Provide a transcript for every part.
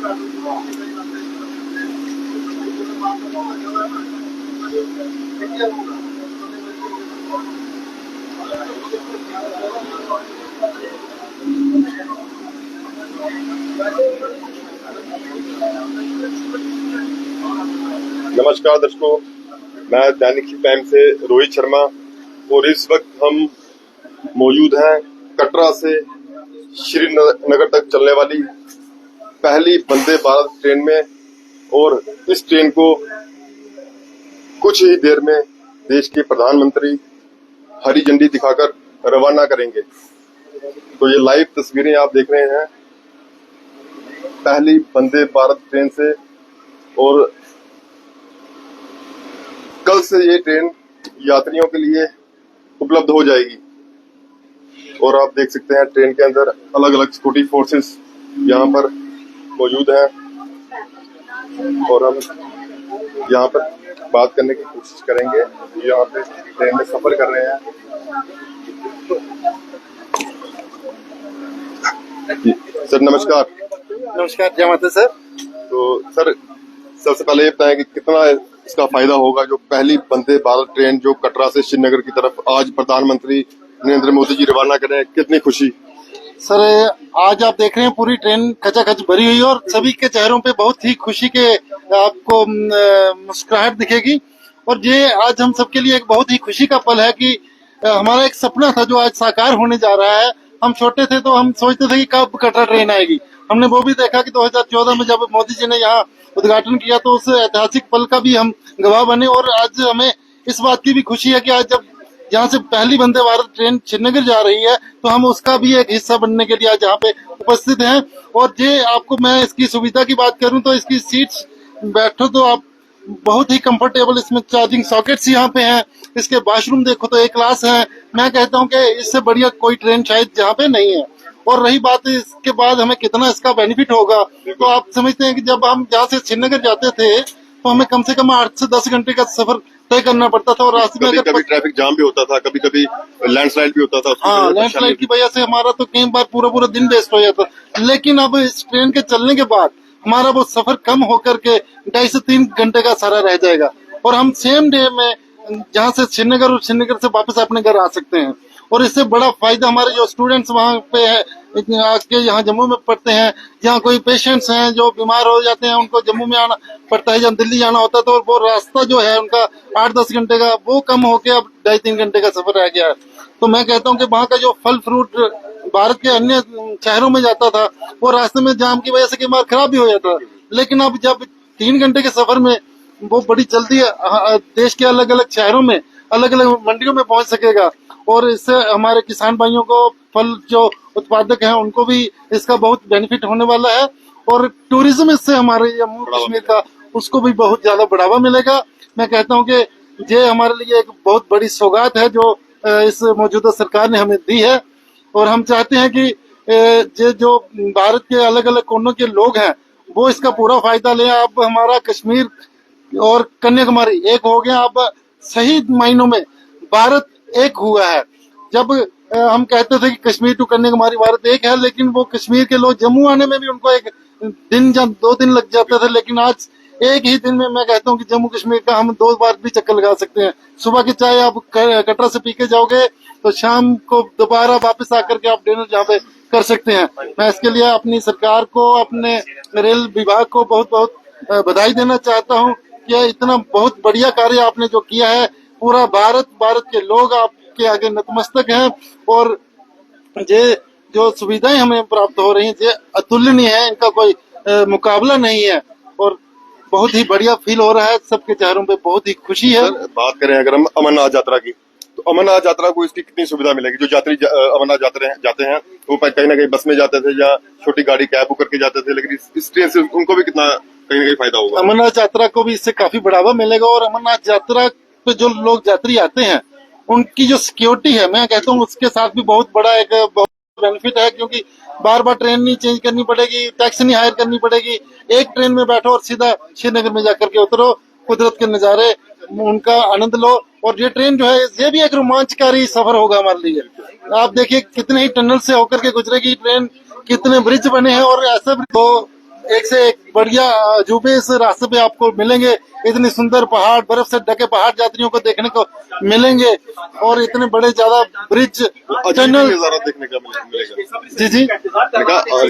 नमस्कार दर्शकों, मैं दैनिक टाइम से रोहित शर्मा और इस वक्त हम मौजूद हैं कटरा से श्रीनगर तक चलने वाली पहली वंदे भारत ट्रेन में। और इस ट्रेन को कुछ ही देर में देश के प्रधानमंत्री हरी झंडी दिखाकर रवाना करेंगे। तो ये लाइव तस्वीरें आप देख रहे हैं पहली वंदे भारत ट्रेन से। और कल से ये ट्रेन यात्रियों के लिए उपलब्ध हो जाएगी। और आप देख सकते हैं ट्रेन के अंदर अलग अलग सिक्योरिटी फोर्सेस यहाँ पर मौजूद हैं और हम यहाँ पर बात करने की कोशिश करेंगे। यहाँ पे ट्रेन में सफर कर रहे हैं। सर नमस्कार। नमस्कार, जय माता सर। तो सर सबसे पहले ये बताएं कि कितना इसका फायदा होगा जो पहली वंदे भारत ट्रेन जो कटरा से श्रीनगर की तरफ आज प्रधानमंत्री नरेंद्र मोदी जी रवाना कर रहे हैं, कितनी खुशी। सर आज आप देख रहे हैं पूरी ट्रेन खचाखच भरी हुई और सभी के चेहरों पे बहुत ही खुशी के आपको मुस्कुराहट दिखेगी। और ये आज हम सबके लिए एक बहुत ही खुशी का पल है कि हमारा एक सपना था जो आज साकार होने जा रहा है। हम छोटे थे तो हम सोचते थे कि कब कटरा ट्रेन आएगी। हमने वो भी देखा कि 2014 में जब मोदी जी ने यहाँ उद्घाटन किया तो उस ऐतिहासिक पल का भी हम गवाह बने। और आज हमें इस बात की भी खुशी है कि आज जब यहाँ से पहली वंदे भारत ट्रेन श्रीनगर जा रही है तो हम उसका भी एक हिस्सा बनने के लिए आज यहाँ पे उपस्थित हैं। और ये आपको मैं इसकी सुविधा की बात करूं तो इसकी सीट्स बैठो तो आप बहुत ही कंफर्टेबल, इसमें चार्जिंग सॉकेट्स यहाँ पे हैं। इसके वॉशरूम देखो तो एक क्लास है। मैं कहता हूँ कि इससे बढ़िया कोई ट्रेन शायद यहाँ पे नहीं है। और रही बात इसके बाद हमें कितना इसका बेनिफिट होगा, तो आप समझते हैं कि जब हम यहाँ से श्रीनगर जाते थे तो हमें कम से कम 8 से 10 घंटे का सफर तय करना पड़ता था। और रास्ते में कभी ट्रैफिक जाम भी होता था, कभी कभी लैंडस्लाइड भी होता था। हाँ, लैंडस्लाइड की वजह से हमारा तो कई बार पूरा दिन वेस्ट हो जाता। लेकिन अब इस ट्रेन के चलने के बाद हमारा वो सफर कम होकर के 2.5 से 3 घंटे का सारा रह जाएगा और हम सेम डे में जहाँ से श्रीनगर और श्रीनगर से वापस अपने घर आ सकते हैं। और इससे बड़ा फायदा हमारे जो स्टूडेंट्स वहाँ पे है आके यहाँ जम्मू में पढ़ते हैं, यहाँ कोई पेशेंट्स हैं जो बीमार हो जाते हैं उनको जम्मू में आना पड़ता है, जहाँ दिल्ली जाना होता है तो वो रास्ता जो है उनका 8-10 घंटे का वो कम होके अब 2.5-3 घंटे का सफर रह गया है। तो मैं कहता हूँ कि वहाँ का जो फल फ्रूट भारत के अन्य शहरों में जाता था वो रास्ते में जाम की वजह से कई बार खराब भी हो जाता, लेकिन अब जब 3 घंटे के सफर में वो बड़ी जल्दी देश के अलग अलग शहरों में अलग अलग मंडियों में पहुंच सकेगा। और इससे हमारे किसान भाइयों को, फल जो उत्पादक हैं उनको भी इसका बहुत बेनिफिट होने वाला है। और टूरिज्म इससे हमारे जम्मू कश्मीर का उसको भी बहुत ज्यादा बढ़ावा मिलेगा। मैं कहता हूं कि ये हमारे लिए एक बहुत बड़ी सौगात है जो इस मौजूदा सरकार ने हमें दी है। और हम चाहते हैं कि ये जो भारत के अलग अलग कोनों के लोग हैं वो इसका पूरा फायदा लें। अब हमारा कश्मीर और कन्याकुमारी एक हो गया। अब सही मायनों में भारत एक हुआ है। जब हम कहते थे कि कश्मीर टू कन्याकुमारी भारत एक है, लेकिन वो कश्मीर के लोग जम्मू आने में भी उनको 1 दिन या 2 दिन लग जाते थे, लेकिन आज एक ही दिन में मैं कहता हूँ कि जम्मू कश्मीर का हम 2 बार भी चक्कर लगा सकते हैं। सुबह की चाय आप कटरा से पी के जाओगे तो शाम को दोबारा वापस आकर के आप डिनर यहाँ पे कर सकते हैं। मैं इसके लिए अपनी सरकार को, अपने रेल विभाग को बहुत बहुत बधाई देना चाहता हूँ कि इतना बहुत बढ़िया कार्य आपने जो किया है। पूरा भारत के लोग आपके आगे नतमस्तक हैं और ये जो सुविधाएं हमें प्राप्त हो रही हैं ये अतुलनीय है, इनका कोई मुकाबला नहीं है। और बहुत ही बढ़िया फील हो रहा है, सबके चेहरों पे बहुत ही खुशी है। बात करें अगर हम अमरनाथ यात्रा की, तो अमरनाथ यात्रा को इसकी कितनी सुविधा मिलेगी। जो यात्री अमरनाथ जाते हैं वो कहीं ना कहीं बस में जाते थे या छोटी गाड़ी कैब बुक करके जाते थे, लेकिन इस ट्रेन से उनको भी कितना कहीं ना कहीं फायदा होगा। अमरनाथ यात्रा को भी इससे काफी बढ़ावा मिलेगा। और अमरनाथ यात्रा पे जो लोग यात्री आते हैं उनकी जो सिक्योरिटी है, मैं कहता हूँ उसके साथ भी बहुत बड़ा एक बहुत बेनिफिट है, क्योंकि बार बार ट्रेन नहीं चेंज करनी पड़ेगी, टैक्सी नहीं हायर करनी पड़ेगी। एक ट्रेन में बैठो और सीधा श्रीनगर में जाकर के उतरो, कुदरत के नजारे उनका आनंद लो। और ये ट्रेन जो है ये भी एक रोमांचकारी सफर होगा हमारे लिए। आप देखिए कितने ही टनल से होकर के गुजरेगी ट्रेन, कितने ब्रिज बने हैं। और ऐसा तो एक से एक बढ़िया अजूबे इस रास्ते पे आपको मिलेंगे। इतनी सुंदर पहाड़, बर्फ से ढके पहाड़ यात्रियों को देखने को मिलेंगे और इतने बड़े ज्यादा ब्रिज, टनल। नजारा देखने का मिलेगा। जी जी,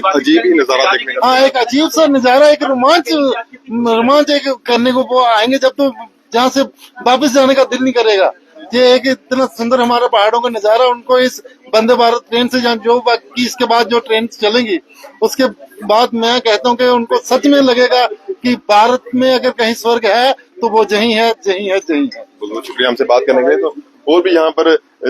अजीब ही नजारा देखने का। हाँ, एक अजीब सा नजारा, एक रोमांच एक करने को वो आएंगे जब तो जहाँ से वापस जाने का दिल नहीं करेगा। ये एक इतना सुंदर हमारा पहाड़ों का नजारा, उनको इस वंदे भारत ट्रेन से जो बाकी इसके बाद जो ट्रेन चलेंगी उसके बाद मैं कहता हूँ कि उनको सच में लगेगा कि भारत में अगर कहीं स्वर्ग है तो वो यही है, यही है, यही है। बहुत बहुत शुक्रिया हमसे बात करने के लिए। तो और भी यहाँ पर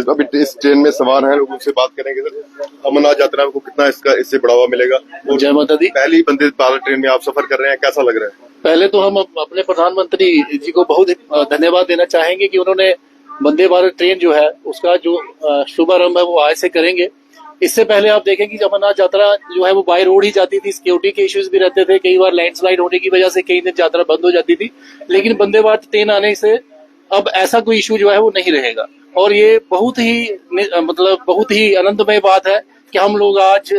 अभी इस ट्रेन में सवार हैं लोग, उनसे बात करेंगे। सर, अमरनाथ यात्रा को कितना इससे बढ़ावा मिलेगा? जय माता दी। पहली वंदे भारत ट्रेन में आप सफर कर रहे हैं, कैसा लग रहा है? पहले तो हम अपने प्रधानमंत्री जी को बहुत धन्यवाद देना चाहेंगे कि उन्होंने वंदे भारत ट्रेन जो है उसका जो शुभारंभ है वो आज से करेंगे। इससे पहले आप देखें कि अमरनाथ यात्रा जो है वो बाय रोड ही जाती थी, सिक्योरिटी के इश्यूज भी रहते थे, कई बार लैंडस्लाइड होने की वजह से कई दिन यात्रा बंद हो जाती थी। लेकिन वंदे भारत ट्रेन आने से अब ऐसा कोई इशू जो है वो नहीं रहेगा और ये बहुत ही आनंदमय बात है कि हम लोग आज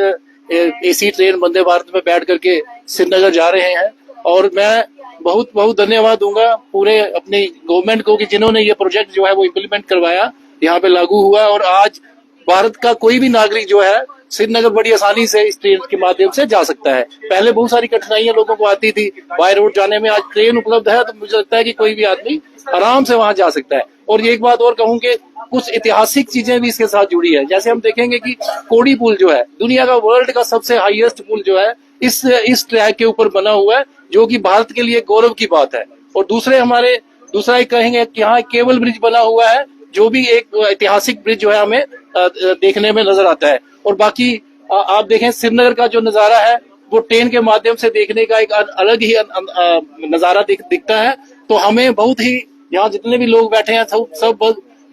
एसी ट्रेन वंदे भारत में बैठ करके श्रीनगर जा रहे हैं। और मैं बहुत बहुत धन्यवाद दूंगा पूरे अपनी गवर्नमेंट को कि जिन्होंने ये प्रोजेक्ट जो है वो इम्प्लीमेंट करवाया, यहाँ पे लागू हुआ और आज भारत का कोई भी नागरिक जो है श्रीनगर बड़ी आसानी से इस ट्रेन के माध्यम से जा सकता है। पहले बहुत सारी कठिनाइयां लोगों को आती थी बाय रोड जाने में, आज ट्रेन उपलब्ध है तो मुझे लगता है कि कोई भी आदमी आराम से वहां जा सकता है। और ये एक बात और कहूँ कि कुछ ऐतिहासिक चीजें भी इसके साथ जुड़ी है। जैसे हम देखेंगे कि कोड़ी पुल जो है दुनिया का वर्ल्ड का सबसे हाईएस्ट पुल जो है इस ट्रैक के ऊपर बना हुआ है, जो कि भारत के लिए गौरव की बात है। और दूसरा एक कहेंगे कि यहाँ केबल ब्रिज बना हुआ है, जो भी एक ऐतिहासिक ब्रिज जो है हमें देखने में नजर आता है। और बाकी आप देखें श्रीनगर का जो नजारा है वो ट्रेन के माध्यम से देखने का एक अलग ही नजारा दिखता है। तो हमें बहुत ही यहाँ जितने भी लोग बैठे हैं सब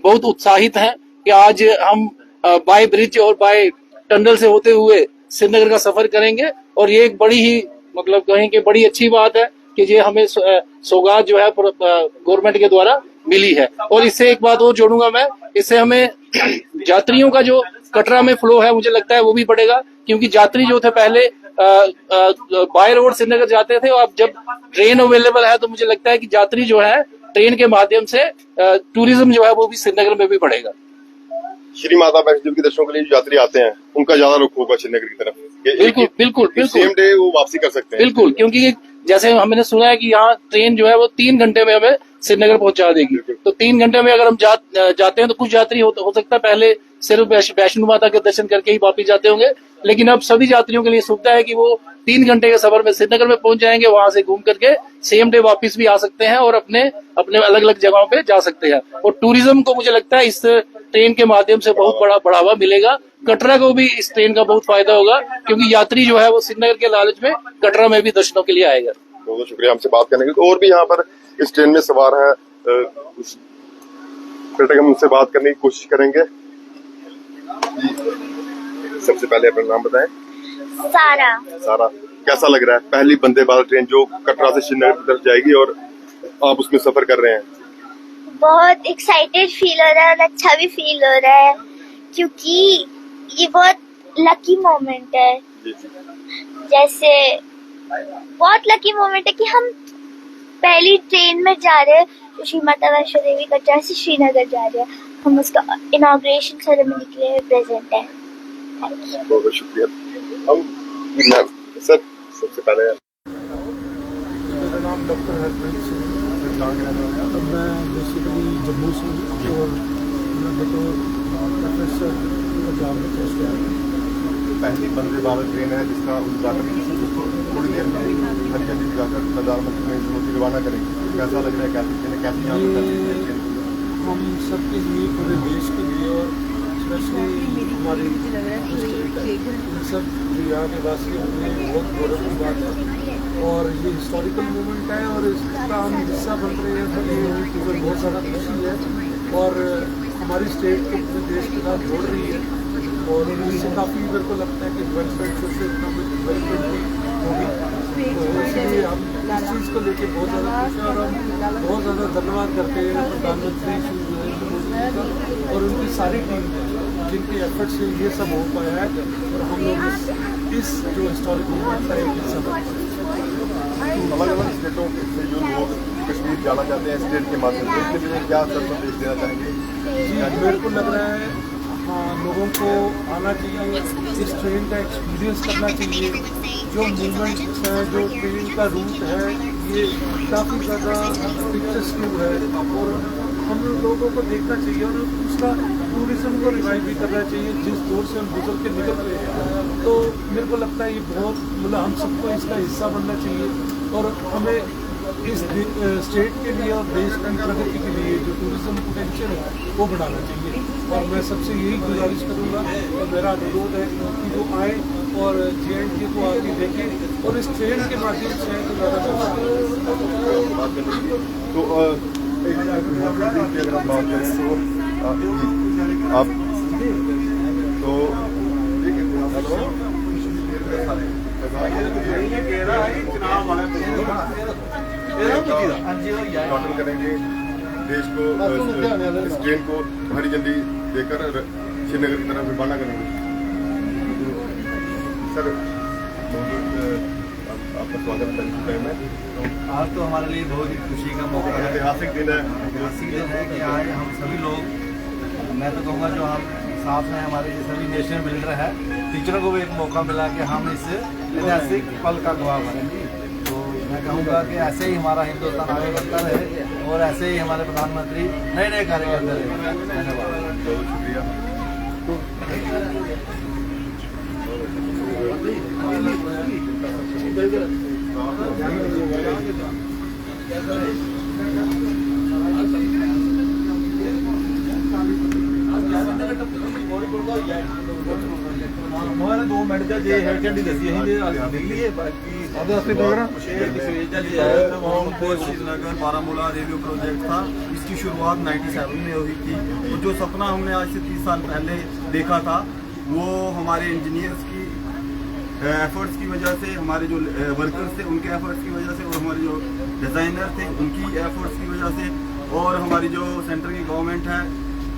बहुत उत्साहित हैं कि आज हम बाय ब्रिज और बाय टनल से होते हुए श्रीनगर का सफर करेंगे। और ये एक बड़ी ही कहेंगे बड़ी अच्छी बात है कि ये हमें सौगात जो है गवर्नमेंट के द्वारा मिली है। और इससे एक बात और जोड़ूंगा मैं, इससे हमें यात्रियों का जो कटरा में फ्लो है मुझे लगता है वो भी बढ़ेगा, क्योंकि यात्री जो थे पहले बाय रोड श्रीनगर जाते थे और अब जब ट्रेन अवेलेबल है तो मुझे लगता है कि यात्री जो है ट्रेन के माध्यम से टूरिज्म जो है वो भी श्रीनगर में भी बढ़ेगा। श्री माता वैष्णो देवी के दर्शनों के लिए जो यात्री आते हैं उनका ज्यादा रुख होगा श्रीनगर की तरफ। बिल्कुल सेम डे वो वापसी कर सकते हैं। बिल्कुल, क्योंकि जैसे हमने सुना है कि यहाँ ट्रेन जो है वो 3 घंटे में हमें श्रीनगर पहुंचा देगी। तो 3 घंटे में अगर हम जाते हैं तो कुछ यात्री हो सकता है पहले सिर्फ वैष्णो माता के दर्शन करके ही वापिस जाते होंगे, लेकिन अब सभी यात्रियों के लिए सुविधा है कि वो 3 घंटे के सफर में श्रीनगर में पहुंच जाएंगे, वहां से घूम करके सेम डे वापस भी आ सकते हैं और अपने अलग अलग जगहों पे जा सकते हैं। और टूरिज्म को मुझे लगता है इस ट्रेन के माध्यम से बहुत बड़ा बढ़ावा मिलेगा। कटरा को भी इस ट्रेन का बहुत फायदा होगा, क्योंकि यात्री जो है वो श्रीनगर के लालच में कटरा में भी दर्शनों के लिए आएगा। बहुत शुक्रिया हमसे बात करने के लिए। और भी यहाँ पर इस ट्रेन में सवार है, हम उनसे बात करने की कोशिश करेंगे। सबसे पहले अपना नाम बताएं। सारा, कैसा लग रहा है पहली वंदे भारत ट्रेन जो कटरा से श्रीनगर की तरफ जाएगी और आप उसमें सफर कर रहे हैं? बहुत एक्साइटेड फील हो रहा है और अच्छा भी फील हो रहा है, क्योंकि ये बहुत लकी मोमेंट है। जैसे बहुत लकी मोमेंट है कि हम पहली ट्रेन में जा रहे हैं जो श्री माता वैष्णो देवी कटरा से श्रीनगर जा रहे हैं। हम उसका इनॉग्रेशन सेरेमनी के लिए प्रेजेंट है। बहुत बहुत शुक्रिया। हम सर सबसे पहले मेरा नाम डॉक्टर हरप्रीत सिंह है। मैं बेसिकली जम्मू से हूँ और मैं प्रोफेसर पंजाब में पोस्ट किया है। पहली वंदे भारत ट्रेन है जिसका उद्घाटन थोड़ी देर में हर जगह जाकर प्रधानमंत्री नरेंद्र मोदी रवाना करेंगे। कैसा लग रहा है, कैसे यहाँ पर हम सबके लिए, पूरे देश के लिए और स्पेशली हमारी इन सब जो यहाँ के वासी हैं बहुत गौरव की बात है और ये हिस्टोरिकल मूवमेंट है और इसका हम हिस्सा बन रहे हैं तो ये बहुत ज़्यादा खुशी है और हमारी स्टेट को पूरे देश के साथ जोड़ रही है और इससे काफ़ी मेरे को लगता है कि डेवलपमेंट सोशल इकोनॉमिक डेवलपमेंट भी होगी। तो इसलिए हम इस चीज़ को लेकर बहुत ज़्यादा खुश हैं और हम बहुत ज़्यादा धन्यवाद करते हैं प्रधानमंत्री श्री नरेंद्र मोदी का और उनकी सारी टीम जिनके एफर्ट से ये सब हो पाया है और हम लोग इस जो हिस्टोरिक मूवमेंट का एक हिस्सा बन पाए। अलग अलग स्टेटों से जो लोग कश्मीर जाना चाहते हैं स्टेट के माध्यम से, उसके लिए क्या सर संदेश देना चाहेंगे? जी, मेरे को लग रहा है हाँ, लोगों को आना चाहिए, इस ट्रेन का एक्सपीरियंस करना चाहिए। जो मूवमेंट है, जो ट्रेन का रूट है, ये काफ़ी ज़्यादा पिक्चर्स है और हम लोगों को देखना चाहिए और दूसरा टूरिज्म को रिवाइव भी करना चाहिए। जिस दौर से हम गुजर के निकल रहे हैं, तो मेरे को लगता है ये बहुत मतलब हम सबको इसका हिस्सा बनना चाहिए और हमें इस स्टेट के लिए और देश की प्रगति के लिए जो टूरिज्म पोटेंशियल है वो बढ़ाना चाहिए। और मैं सबसे यही गुजारिश करूँगा और मेरा अनुरोध है कि वो आए और JNK को आके देखें और इस ट्रेन के माध्यम से बात करेंगे तो अगर हम बात करें तो आप तो उद्घाटन करेंगे देश को इस ट्रेन को हरी झंडी देकर श्रीनगर की तरफ रवाना करेंगे। सर आपका स्वागत है में। आज तो हमारे लिए बहुत ही खुशी का मौका है, ऐतिहासिक दिन है। ऐतिहासिक दिन है कि आज हम सभी लोग, मैं तो कहूँगा जो हम साथ में हमारे जो सभी नेशनल बिल्डर है, टीचरों को भी एक मौका मिला कि हम इस ऐतिहासिक पल का गवाह बने। तो मैं कहूँगा कि ऐसे ही हमारा हिंदुस्तान आगे बढ़ता रहे और ऐसे ही हमारे प्रधानमंत्री नए नए कार्य करते रहे। धन्यवाद, बहुत शुक्रिया। हमारे 2 मिनट का जे हेल्थ एंड दसी दिल्ली है बाकी श्रीनगर बारामूला रेलवे प्रोजेक्ट था। इसकी शुरुआत 97 में हुई थी और जो सपना हमने आज से 30 साल पहले देखा था वो हमारे इंजीनियर्स की एफर्ट्स की वजह से, हमारे जो वर्कर्स थे उनके एफर्ट्स की वजह से और हमारे जो डिज़ाइनर थे उनकी एफर्ट्स की वजह से और हमारी जो सेंटर की गवर्नमेंट है,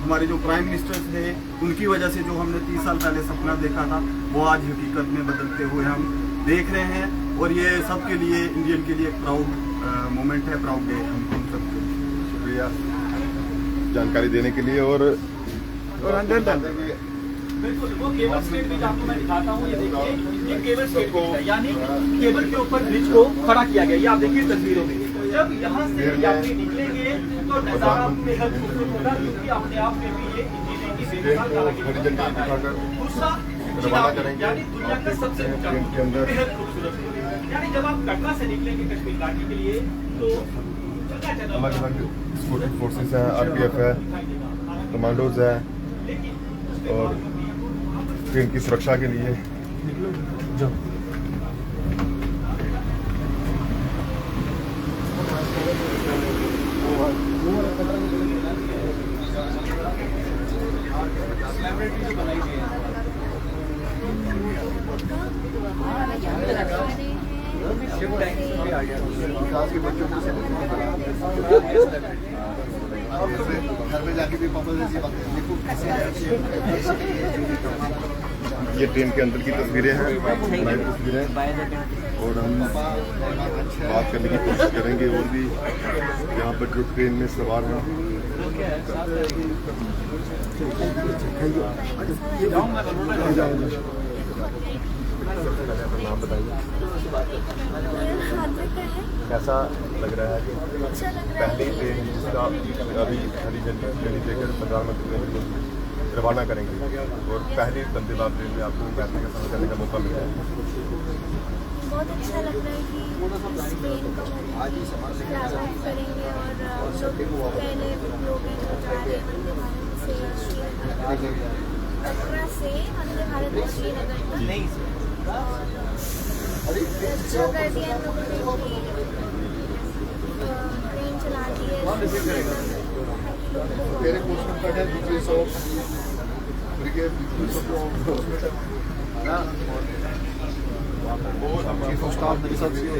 हमारे जो प्राइम मिनिस्टर्स थे उनकी वजह से जो हमने 30 साल पहले सपना देखा था वो आज हकीकत में बदलते हुए हम देख रहे हैं। और ये सबके लिए, इंडियन के लिए एक प्राउड मोमेंट है, प्राउड डे हम सबको। शुक्रिया जानकारी देने के लिए। और बिल्कुल वो केबल स्टेट ब्रिज आपको मैं दिखाता हूँ। ये देखिए, ये केबल स्टेट ब्रिज है, यानी केबल के ऊपर ब्रिज को खड़ा किया गया। ये आप देखिए तस्वीरों में। जब यहाँ से यात्री निकलेंगे तो नजारा बेहद खूबसूरत होगा, क्योंकि अपने आप में भी ये इंजीनियरिंग की बेमिसाल है। दूसरा यानी दुनिया का सबसे ऊंचा बेहद खूबसूरत, यानी जब आप कटरा से निकलेंगे कश्मीर घाटी के लिए तो अलग अलग सिक्योरिटी फोर्सेस हैं, RPF है, कमांडोज है और ट्रेन की सुरक्षा के लिए घर में जाके भी पापा जैसी बातें देखो कैसे ये ट्रेन के अंदर की तस्वीरें हैं, लाइव तस्वीरें। और हम बात करने की कोशिश करेंगे और भी यहाँ पर जो ट्रेन में सवार हैं। नाम बताइए, कैसा लग रहा है कि पहली ट्रेन जिसका अभी हरी झंडी देकर प्रधानमंत्री रवाना करेंगे और पहली वंदे भारत ट्रेन में आपको बैठने का समय करने का मौका मिल रहा है? बहुत अच्छा लग रहा है कि इस ट्रेन को प्रारंभ करेंगे और पहले लोग हैं जो जा रहे हैं वंदे भारत से श्रीनगर, कटरा से वंदे भारत में श्रीनगर तक। और अच्छा कर दिया इन लोगों ने कि ट्रेन चला दी है। मेरे क्वेश्चन पर है details of brigade chief of staff मेरे साथ देर में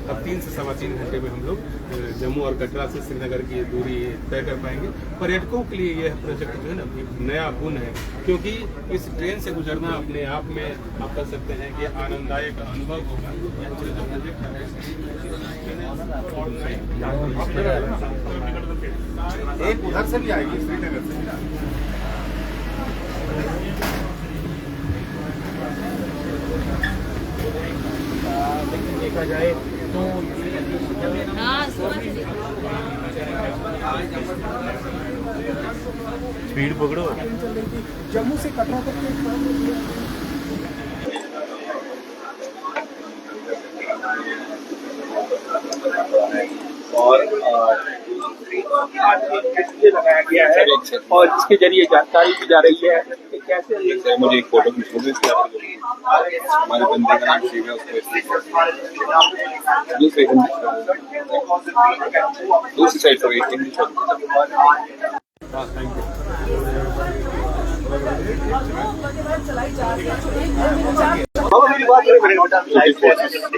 अब 3 से सवा 3 घंटे में हम लोग जम्मू और कटरा से श्रीनगर की दूरी तय कर पाएंगे। पर्यटकों के लिए यह प्रोजेक्ट जो है ना एक नया गुण है, क्योंकि इस ट्रेन से गुजरना अपने आप में आप कह सकते हैं कि आनंददायक अनुभव होगा। एक उधर से भी आएगी, श्रीनगर से। देखा जाए तो स्पीड पकड़ो। जम्मू से कटरा तक और लगाया गया है और जिसके जरिए जानकारी दी जा रही है कि कैसे। मुझे एक फोटो खींचोगे हमारे बंदे का नाम शिव है, दूसरी साइड से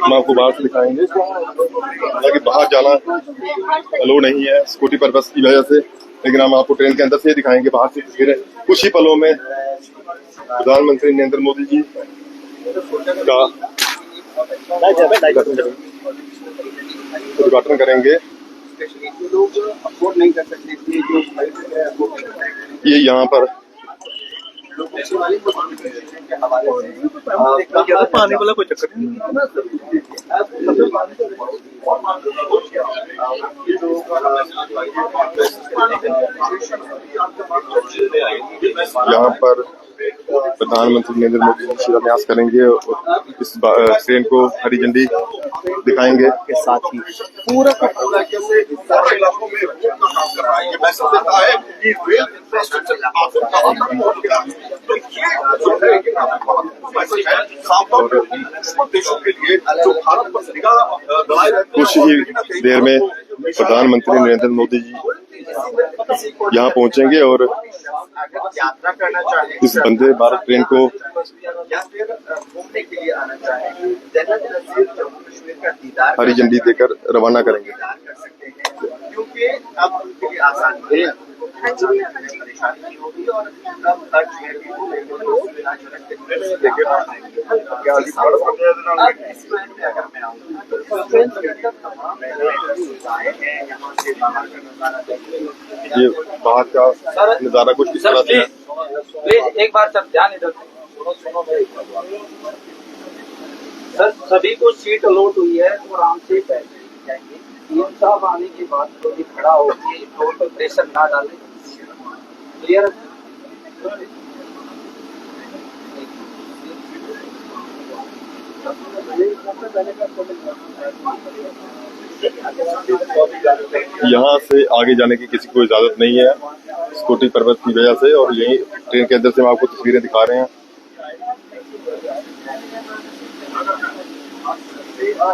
हम आपको बाहर से दिखाएंगे। हालांकि बाहर जाना अलो नहीं है स्कूटी पर्पस की वजह से, लेकिन हम आपको ट्रेन के अंदर से दिखाएंगे बाहर से तस्वीरें। कुछ ही पलों में प्रधानमंत्री नरेंद्र मोदी जी का उद्घाटन करेंगे। ये यहाँ पर पानी वाला कोई चक्कर नहीं। यहाँ पर प्रधानमंत्री नरेंद्र मोदी जी शिलान्यास करेंगे और इस ट्रेन को हरी झंडी दिखाएंगे के साथ ही पूरा इलाकों में काम कर रहा है। ये मैसेज देता है कि रेल इंफ्रास्ट्रक्चर देशों के लिए जो भारत पर निगाह कुछ ही देर में प्रधानमंत्री नरेंद्र मोदी जी यहाँ पहुंचेंगे और यात्रा करना चाहे इस वंदे भारत ट्रेन को या फिर घूमने के लिए आना चाहे, जम्मू कश्मीर का दीदार हरी झंडी देकर रवाना करेंगे। कर सकते हैं, क्योंकि अब उनके लिए आसानी है, परेशानी नहीं होगी और अब खर्च में भी अगर मैं आऊँ ये बाहर का नजारा कुछ इस तरह से है। प्लीज एक बार सर ध्यान इधर सुनो सर, सभी को सीट अलॉट हुई है तो आराम से बैठ जाएंगे। सीएम साहब आने के बाद तो ये खड़ा होकर फ्लोर पर प्रेशर ना डाले। क्लियर? यहाँ से आगे जाने की किसी को इजाजत नहीं है स्कूटी पर्वत की वजह से, और यही ट्रेन के अंदर से हम आपको तस्वीरें दिखा रहे हैं।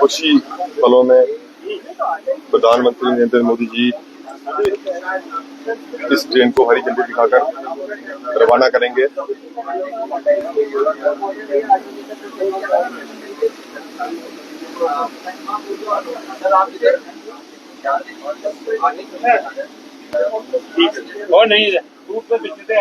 कुछ ही पलों में प्रधानमंत्री नरेंद्र मोदी जी इस ट्रेन को हरी झंडी दिखाकर रवाना करेंगे। और नहीं रूट पे बिजली है।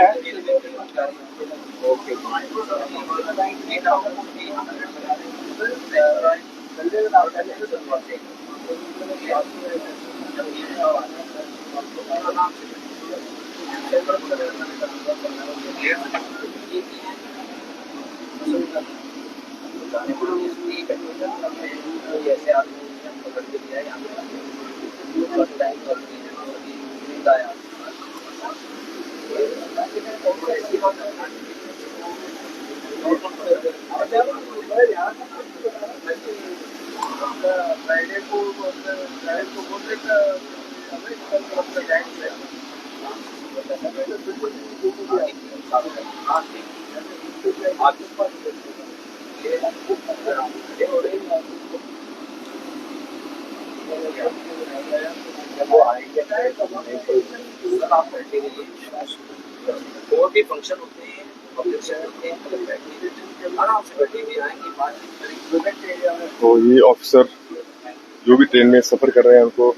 और भी फंक्शन होते हैं, पब्लिक सेक्टर के आराम से बैठे हुए आएंगे, बातचीत करेंगे। तो ये ऑफिसर जो भी ट्रेन में सफर कर रहे हैं उनको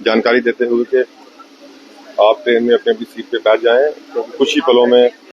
जानकारी देते हुए कि आप ट्रेन में अपनी अपनी सीट पे बैठ जाएं, क्योंकि कुछ ही पलों में